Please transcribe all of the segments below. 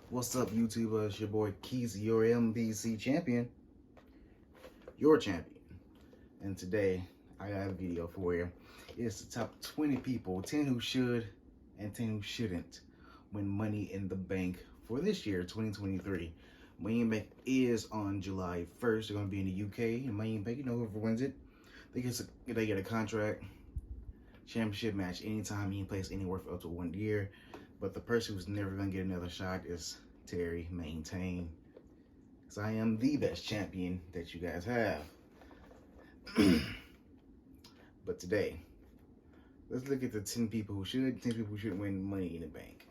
What's up, YouTuber? It's your boy Keys, your MVC champion, your champion. And today, I got a video for you. It's the top 20 people, 10 who should and 10 who shouldn't win Money in the Bank for this year, 2023. Money in the Bank is on July 1st. They're going to be in the UK. And Money in the Bank, you know, whoever wins it, they get a contract, championship match anytime, any place, anywhere for up to 1 year. But the person who's never going to get another shot is Terry Maintain. Because I am the best champion that you guys have. But today, let's look at the 10 people who should, 10 people who should win Money in the Bank.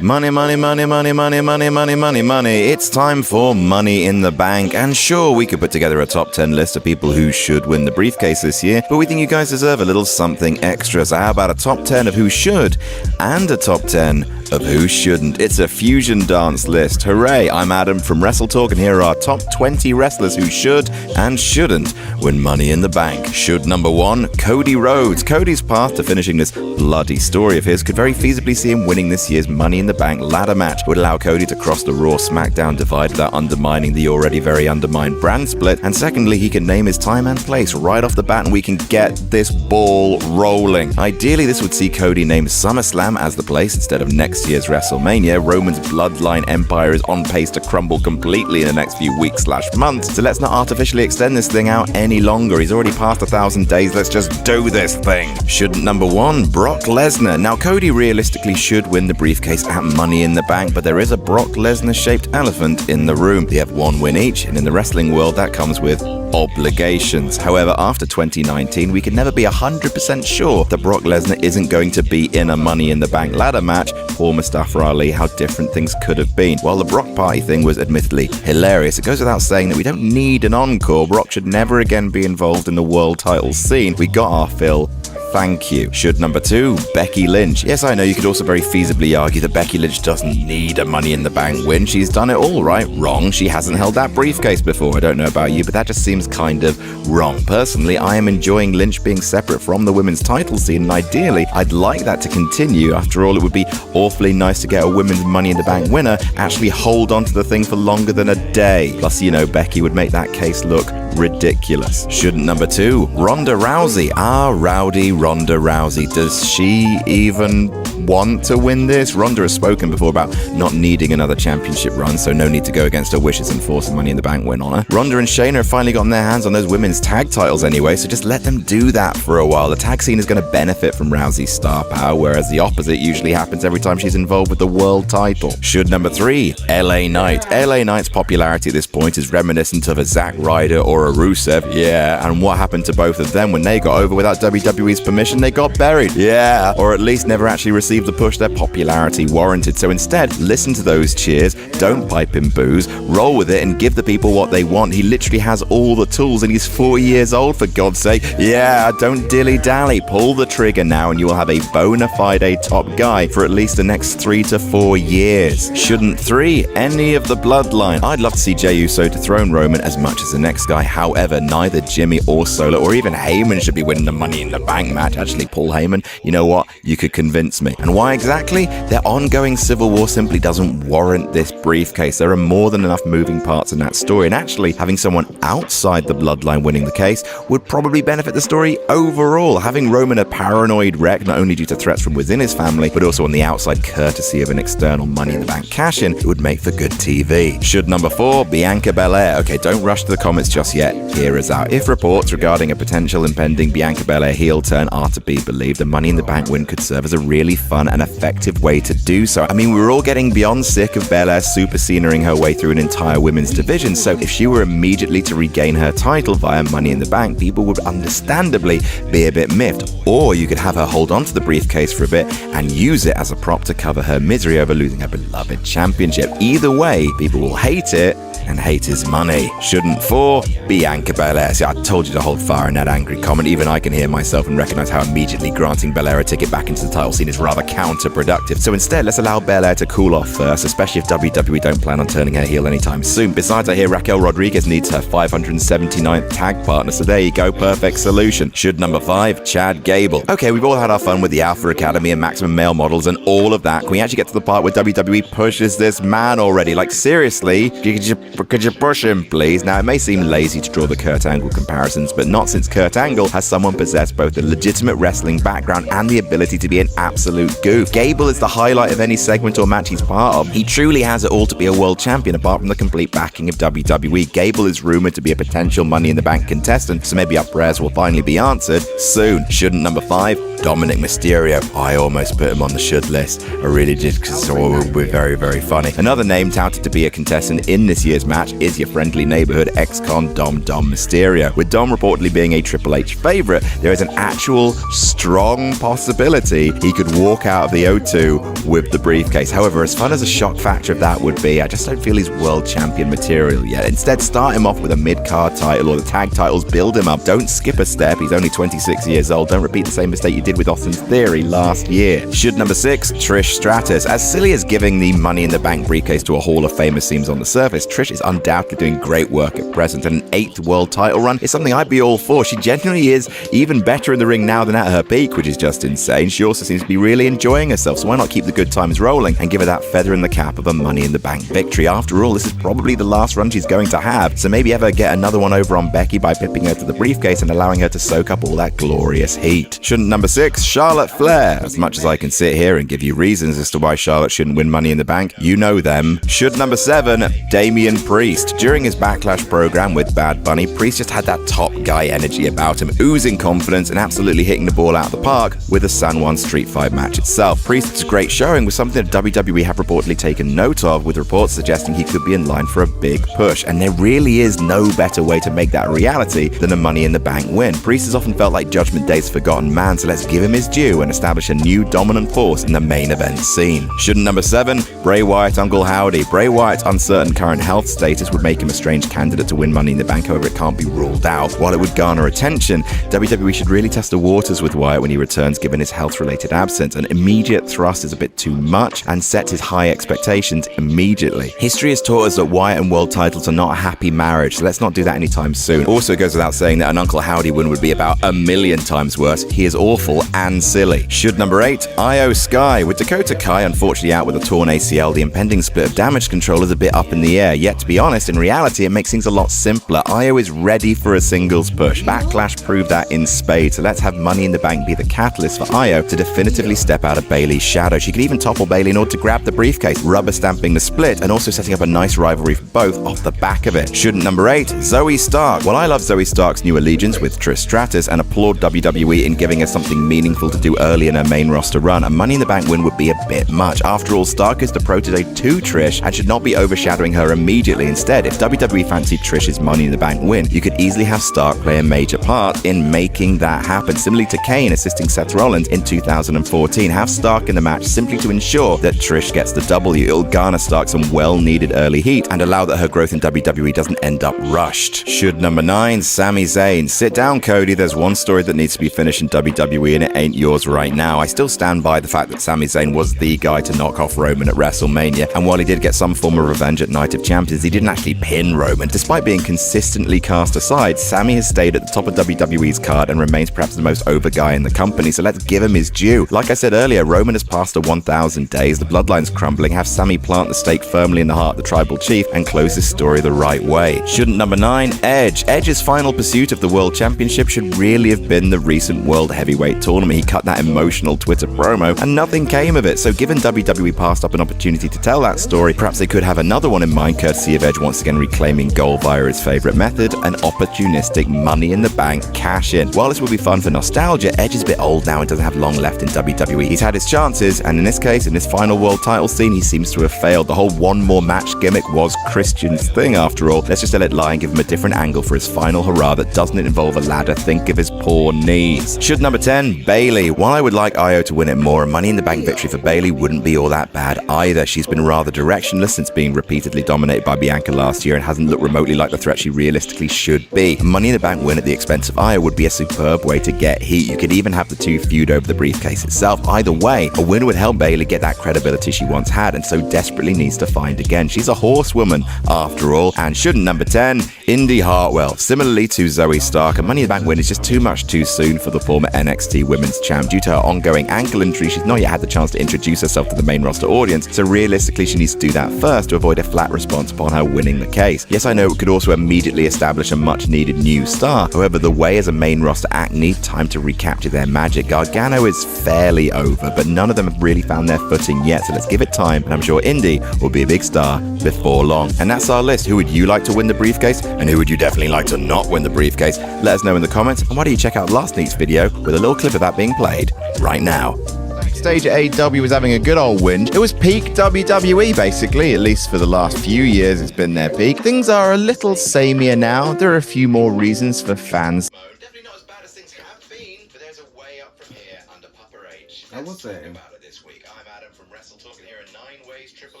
Money, money, money, money, money, money, money, money, money. It's time for Money in the Bank. And sure, we could put together a top 10 list of people who should win the briefcase this year, but we think you guys deserve a little something extra. So how about a top 10 of who should and a top 10 of who shouldn't? It's a fusion dance list. Hooray! I'm Adam from Wrestle Talk, and here are our top 20 wrestlers who should and shouldn't win Money in the Bank. Should number 1, Cody Rhodes. Cody's path to finishing this bloody story of his could very feasibly see him winning this year's Money in the Bank ladder match. It would allow Cody to cross the Raw SmackDown divide without undermining the already very undermined brand split. And secondly, he can name his time and place right off the bat, and we can get this ball rolling. Ideally, this would see Cody name SummerSlam as the place instead of next year's WrestleMania. Roman's bloodline empire is on pace to crumble completely in the next few weeks/months, so let's not artificially extend this thing out any longer. He's already passed 1,000 days. Let's just do this thing. Shouldn't number 1, Brock Lesnar. Now, Cody realistically should win the briefcase at Money in the Bank, but there is a Brock Lesnar-shaped elephant in the room. They have one win each, and in the wrestling world, that comes with obligations. However, after 2019, we can never be 100% sure that Brock Lesnar isn't going to be in a Money in the Bank ladder match. Poor Mustafa Ali, how different things could have been. While the Brock party thing was admittedly hilarious, it goes without saying that we don't need an encore. Brock should never again be involved in the world title scene. We got our fill. Thank you. Should number 2, Becky Lynch. Yes, I know you could also very feasibly argue that Becky Lynch doesn't need a Money in the Bank win. She's done it all right. Wrong. She hasn't held that briefcase before. I don't know about you, but that just seems kind of wrong. Personally, I am enjoying Lynch being separate from the women's title scene, and ideally, I'd like that to continue. After all, it would be awfully nice to get a women's Money in the Bank winner actually hold on to the thing for longer than a day. Plus, you know, Becky would make that case look ridiculous. Shouldn't number 2, Ronda Rousey. Rowdy Ronda Rousey. Does she even want to win this? Ronda has spoken before about not needing another championship run, so no need to go against her wishes and force a Money in the Bank win on her. Ronda and Shayna have finally gotten their hands on those women's tag titles anyway, so just let them do that for a while. The tag scene is going to benefit from Rousey's star power, whereas the opposite usually happens every time she's involved with the world title. Should number 3, LA Knight. LA Knight's popularity at this point is reminiscent of a Zack Ryder or a Rusev. Yeah, and what happened to both of them when they got over without WWE's permission? They got buried. Yeah, or at least never actually received the push their popularity warranted. So instead, listen to those cheers, don't pipe in boos, roll with it and give the people what they want. He literally has all the tools and he's 40 years old, for God's sake. Yeah, don't dilly-dally. Pull the trigger now and you will have a bona fide top guy for at least the next 3 to 4 years. Shouldn't 3, any of the bloodline. I'd love to see Jey Uso dethrone Roman as much as the next guy. However, neither Jimmy or Solo or even Heyman should be winning the Money in the Bank match. Actually, Paul Heyman, you know what? You could convince me. And why exactly? Their ongoing civil war simply doesn't warrant this briefcase. There are more than enough moving parts in that story, and actually having someone outside the bloodline winning the case would probably benefit the story overall. Having Roman a paranoid wreck, not only due to threats from within his family, but also on the outside courtesy of an external Money in the Bank cash-in, it would make for good TV. Should number 4, Bianca Belair. Okay, don't rush to the comments just yet. Hear us out. If reports regarding a potential impending Bianca Belair heel turn are to be believed, the Money in the Bank win could serve as a really fun and effective way to do so. I mean, we were all getting beyond sick of Belair super scenering her way through an entire women's division, so if she were immediately to regain her title via Money in the Bank, people would understandably be a bit miffed. Or you could have her hold on to the briefcase for a bit and use it as a prop to cover her misery over losing her beloved championship. Either way, people will hate it and hate his money. Shouldn't 4, Bianca Belair. See, I told you to hold fire in that angry comment. Even I can hear myself and recognize how immediately granting Belair a ticket back into the title scene is rather counterproductive. So instead, let's allow Belair to cool off first, especially if WWE don't plan on turning her heel anytime soon. Besides, I hear Raquel Rodriguez needs her 579th tag partner, so there you go, perfect solution. Should number 5, Chad Gable. Okay, we've all had our fun with the Alpha Academy and Maximum Male Models and all of that. Can we actually get to the part where WWE pushes this man already? Like, seriously, could you push him, please? Now, it may seem lazy to draw the Kurt Angle comparisons, but not since Kurt Angle has someone possessed both a legitimate wrestling background and the ability to be an absolute goof. Gable is the highlight of any segment or match he's part of. He truly has it all to be a world champion, apart from the complete backing of WWE. Gable is rumored to be a potential Money in the Bank contestant, so maybe our prayers will finally be answered soon. Shouldn't number 5, Dominic Mysterio. I almost put him on the should list. I really did, because it would be very, very funny. Another name touted to be a contestant in this year's match is your friendly neighborhood ex-con Dom Mysterio. With Dom reportedly being a Triple H favorite, there is an actual strong possibility he could walk out of the O2 with the briefcase. However, as fun as a shock factor of that would be, I just don't feel he's world champion material yet. Instead, start him off with a mid-card title or the tag titles, build him up. Don't skip a step, he's only 26 years old. Don't repeat the same mistake you did with Austin Theory last year. Should number 6, Trish Stratus. As silly as giving the Money in the Bank briefcase to a Hall of Famer seems on the surface, Trish is undoubtedly doing great work at present, and an 8th world title run is something I'd be all for. She genuinely is even better in the ring now than at her peak, which is just insane. She also seems to be really enjoying herself, so why not keep the good times rolling and give her that feather in the cap of a Money in the Bank victory? After all, this is probably the last run she's going to have, so maybe have her get another one over on Becky by pipping her to the briefcase and allowing her to soak up all that glorious heat. Shouldn't number 6, Charlotte Flair. As much as I can sit here and give you reasons as to why Charlotte shouldn't win Money in the Bank, you know them. Should number 7, Damian Priest. During his Backlash program with Bad Bunny, Priest just had that top guy energy about him, oozing confidence and absolutely hitting the ball out of the park with the San Juan Street Fight match itself. Priest's great showing was something that WWE have reportedly taken note of, with reports suggesting he could be in line for a big push, and there really is no better way to make that a reality than a Money in the Bank win. Priest has often felt like Judgment Day's forgotten man, so let's give him his due and establish a new dominant force in the main event scene. Shouldn't number 7, Bray Wyatt Uncle Howdy. Bray Wyatt's uncertain current health status would make him a strange candidate to win Money in the Bank, however it can't be ruled out. While it would garner attention, WWE should really test the waters with Wyatt when he returns, given his health-related absence. An immediate thrust is a bit too much and sets his high expectations immediately. History has taught us that Wyatt and world titles are not a happy marriage, so let's not do that anytime soon. Also, it goes without saying that an Uncle Howdy win would be about a million times worse. He is awful and silly. Should number 8, Io Sky. With Dakota Kai unfortunately out with a torn ACL, the impending split of Damage Control is a bit up in the air. Yet, to be honest, in reality, it makes things a lot simpler. Io is ready for a singles push. Backlash proved that in spades, so let's have Money in the Bank be the catalyst for Io to definitively step out of Bayley's shadow. She could even topple Bayley in order to grab the briefcase, rubber stamping the split and also setting up a nice rivalry for both off the back of it. Shouldn't number 8, Zoe Stark. While I love Zoe Stark's new allegiance with Trish Stratus and applaud WWE in giving her something meaningful to do early in her main roster run, a Money in the Bank win would be a bit much. After all, Stark is the protege to Trish and should not be overshadowing her immediately. Instead, if WWE fancied Trish's Money in the Bank win, you could easily have Stark play a major part in making that happen. Similarly to Kane assisting Seth Rollins in 2014, have Stark in the match simply to ensure that Trish gets the W. It'll garner Stark some well-needed early heat and allow that her growth in WWE doesn't end up rushed. Should number 9, Sami Zayn. Sit down, Cody. There's one story that needs to be finished in WWE and it ain't yours right now. I still stand by the fact that Sami Zayn was the guy to knock off Roman at WrestleMania, and while he did get some form of revenge at Night of Champions, he didn't actually pin Roman. Despite being consistently cast aside, Sami has stayed at the top of WWE's card and remains perhaps the most over guy in the company, so let's give him his due. Like I said earlier, Roman has passed the 1,000 days, the bloodline's crumbling, have Sami plant the stake firmly in the heart of the tribal chief and close this story the right way. Shouldn't number 9, Edge. Edge's final pursuit of the World Championship should really have been the recent World Heavyweight Tournament. He cut that emotional Twitter promo and nothing came of it, so given WWE passed up an opportunity to tell that story, perhaps they could have another one in mind, courtesy of Edge once again reclaiming gold via his favorite favorite method, an opportunistic Money in the Bank cash-in. While this will be fun for nostalgia, Edge is a bit old now and doesn't have long left in WWE. He's had his chances, and in this case, in this final world title scene, he seems to have failed. The whole one more match gimmick was Christian's thing after all. Let's just let it lie and give him a different angle for his final hurrah that doesn't involve a ladder. Think of his poor knees. Should number 10, Bayley. While I would like Io to win it more, a Money in the Bank victory for Bayley wouldn't be all that bad either. She's been rather directionless since being repeatedly dominated by Bianca last year and hasn't looked remotely like the threat she realistically should be. A Money in the Bank win at the expense of Io would be a superb way to get heat. You could even have the two feud over the briefcase itself. Either way, a win would help Bayley get that credibility she once had and so desperately needs to find again. She's a horsewoman after all. And shouldn't number 10, Indy Hartwell. Similarly to Zoe Stark, a Money in the Bank win is just too much too soon for the former NXT Women's Champ. Due to her ongoing ankle injury, she's not yet had the chance to introduce herself to the main roster audience, so realistically she needs to do that first to avoid a flat response upon her winning the case. Yes, I know it could also immediately establish a much needed new star, however the way as a main roster act need time to recapture their magic. Gargano is fairly over, but none of them have really found their footing yet, so let's give it time, and I'm sure Indy will be a big star before long. And that's our list. Who would you like to win the briefcase, and who would you definitely like to not win the briefcase? Let us know in the comments, and why don't you check out last week's video with a little clip of that being played right now. Backstage at AEW was having a good old whinge. It was peak WWE basically, at least for the last few years it's been their peak. Things are a little samier now. There are a few more reasons for fans. Definitely not as bad as things have been, but there's a way up from here under Papa H. I will say. About it this week. I'm Adam from Wrestle Talk, and here are 9 ways Triple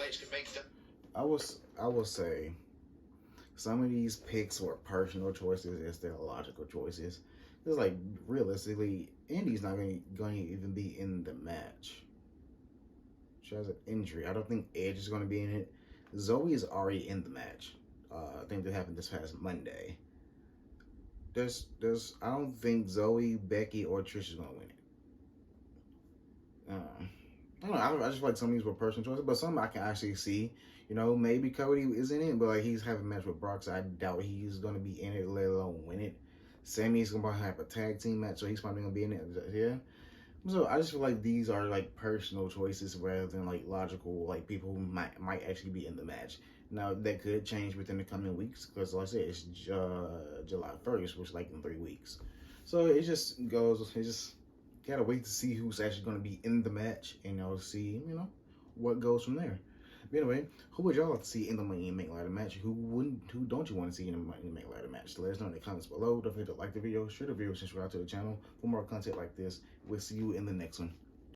H can make. I will say some of these picks were personal choices instead of logical choices. It's like realistically, Indy's not going to even be in the match. She has an injury. I don't think Edge is going to be in it. Zoe is already in the match. I think that happened this past Monday. I don't think Zoe, Becky, or Trish is going to win it. I don't know. I just feel like some of these were personal choices, but some I can actually see. You know, maybe Cody is in it, but like he's having a match with Brock, so I doubt he's going to be in it, let alone win it. Sammy's going to have a tag team match, so he's probably going to be in it. Yeah. So I just feel like these are like personal choices rather than like logical, like people who might actually be in the match. Now that could change within the coming weeks because, like I said, it's July 1st, which is like in 3 weeks. So it just gotta wait to see who's actually going to be in the match, and see what goes from there. But anyway, who would y'all like to see in the Money in the Bank ladder match? Who don't you want to see in the Money in the Bank ladder match? So let us know in the comments below. Don't forget to like the video, share the video, subscribe to the channel for more content like this. We'll see you in the next one.